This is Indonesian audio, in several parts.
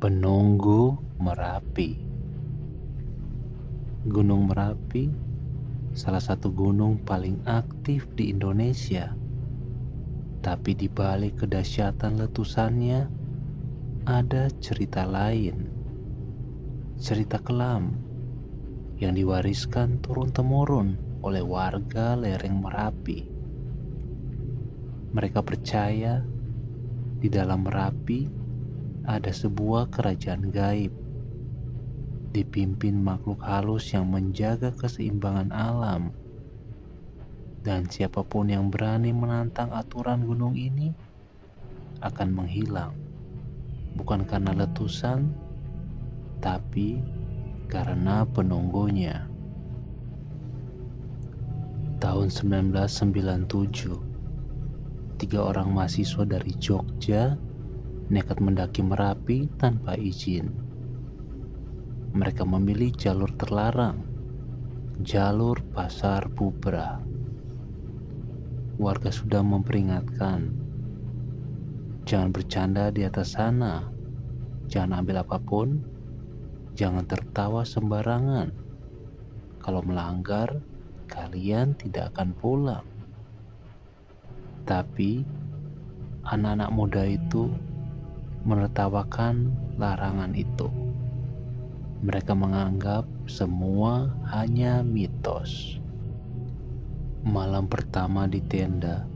Penunggu Merapi. Gunung Merapi salah satu gunung paling aktif di Indonesia. Tapi di balik kedahsyatan letusannya ada cerita lain. Cerita kelam yang diwariskan turun-temurun oleh warga lereng Merapi. Mereka percaya di dalam Merapi ada sebuah kerajaan gaib dipimpin makhluk halus yang menjaga keseimbangan alam. Dan siapapun yang berani menantang aturan gunung ini akan menghilang. Bukan karena letusan, tapi karena penunggunya. Tahun 1997, 3 orang mahasiswa dari Jogja nekat mendaki Merapi tanpa izin. Mereka memilih jalur terlarang, jalur Pasar Bubra. Warga sudah memperingatkan, jangan bercanda di atas sana, jangan ambil apapun, jangan tertawa sembarangan. Kalau melanggar, kalian tidak akan pulang. Tapi anak-anak muda itu menertawakan larangan itu. Mereka menganggap semua hanya mitos. Malam pertama di tenda,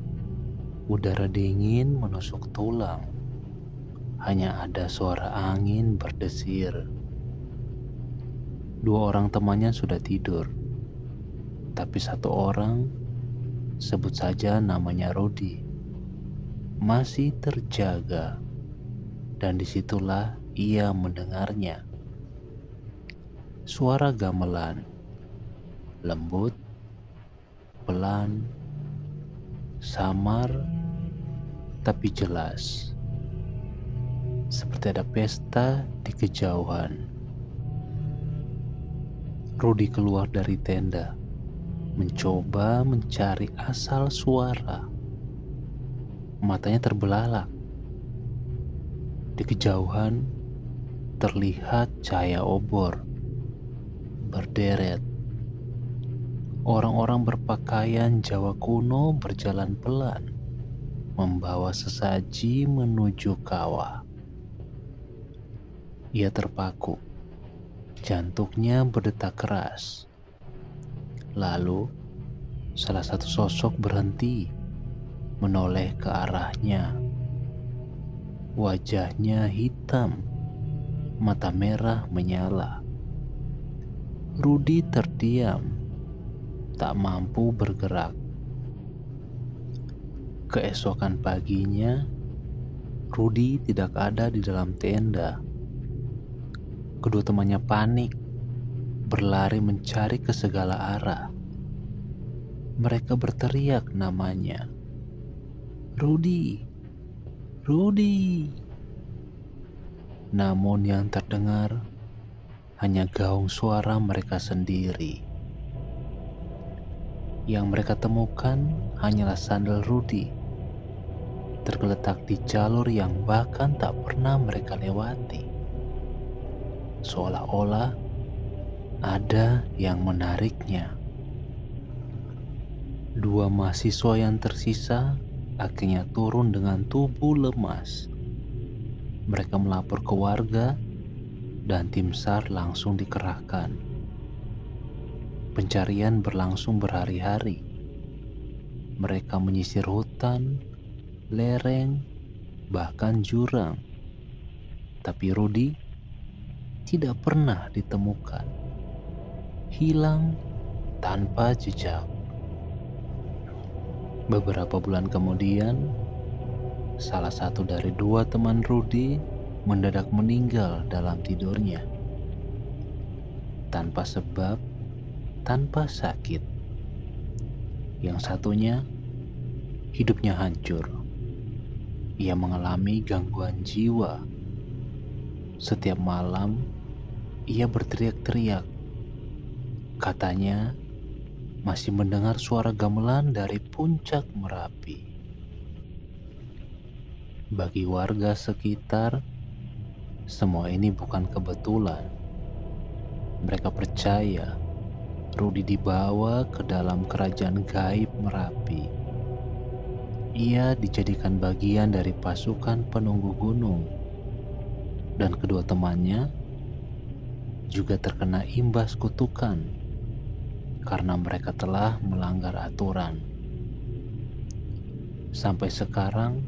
udara dingin menusuk tulang. Hanya ada suara angin berdesir. 2 orang temannya sudah tidur, tapi 1 orang, sebut saja namanya Rudi, masih terjaga. Dan disitulah ia mendengarnya. Suara gamelan, lembut, pelan, samar, tapi jelas. Seperti ada pesta di kejauhan. Rudi keluar dari tenda, mencoba mencari asal suara. Matanya terbelalak. Di kejauhan terlihat cahaya obor berderet. Orang-orang berpakaian Jawa kuno berjalan pelan, membawa sesaji menuju kawah. Ia terpaku, jantungnya berdetak keras. Lalu salah satu sosok berhenti, menoleh ke arahnya. Wajahnya hitam, mata merah menyala. Rudi terdiam, tak mampu bergerak. Keesokan paginya, Rudi tidak ada di dalam tenda. Kedua temannya panik, berlari mencari ke segala arah. Mereka berteriak namanya. Rudi, Rudi. Namun yang terdengar hanya gaung suara mereka sendiri. Yang mereka temukan hanyalah sandal Rudi, tergeletak di jalur yang bahkan tak pernah mereka lewati. Seolah-olah ada yang menariknya. 2 mahasiswa yang tersisa akhirnya turun dengan tubuh lemas. Mereka melapor ke warga dan tim SAR langsung dikerahkan. Pencarian berlangsung berhari-hari. Mereka menyisir hutan, lereng, bahkan jurang. Tapi Rudi tidak pernah ditemukan. Hilang tanpa jejak. Beberapa bulan kemudian, salah satu dari 2 teman Rudi mendadak meninggal dalam tidurnya. Tanpa sebab, tanpa sakit. Yang satunya, hidupnya hancur. Ia mengalami gangguan jiwa. Setiap malam, ia berteriak-teriak. Katanya, masih mendengar suara gamelan dari puncak Merapi. Bagi warga sekitar, Semua ini bukan kebetulan. Mereka percaya Rudi dibawa ke dalam kerajaan gaib Merapi. Ia dijadikan bagian dari pasukan penunggu gunung, dan kedua temannya juga terkena imbas kutukan karena mereka telah melanggar aturan. Sampai sekarang,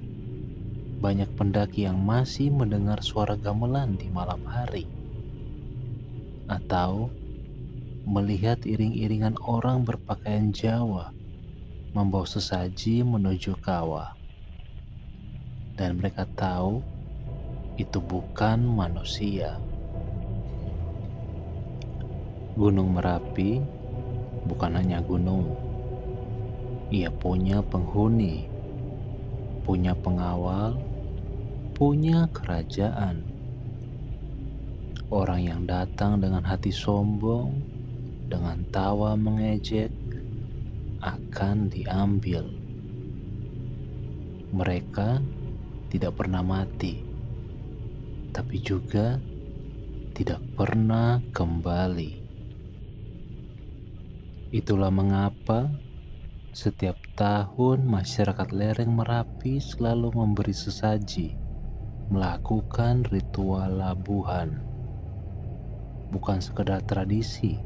banyak pendaki yang masih mendengar suara gamelan di malam hari, atau melihat iring-iringan orang berpakaian Jawa membawa sesaji menuju kawah. Dan mereka tahu itu bukan manusia. Gunung Merapi bukan hanya gunung. Ia punya penghuni, punya pengawal, punya kerajaan. Orang yang datang dengan hati sombong, dengan tawa mengejek, akan diambil. Mereka tidak pernah mati, tapi juga tidak pernah kembali. Itulah mengapa setiap tahun masyarakat lereng Merapi selalu memberi sesaji, melakukan ritual labuhan. Bukan sekedar tradisi,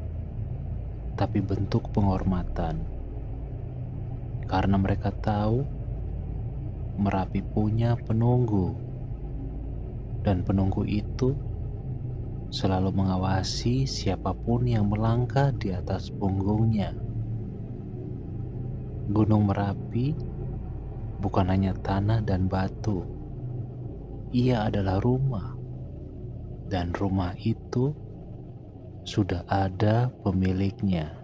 tapi bentuk penghormatan. Karena mereka tahu Merapi punya penunggu, dan penunggu itu selalu mengawasi siapapun yang melangkah di atas punggungnya. Gunung Merapi bukan hanya tanah dan batu. Ia adalah rumah, dan rumah itu sudah ada pemiliknya.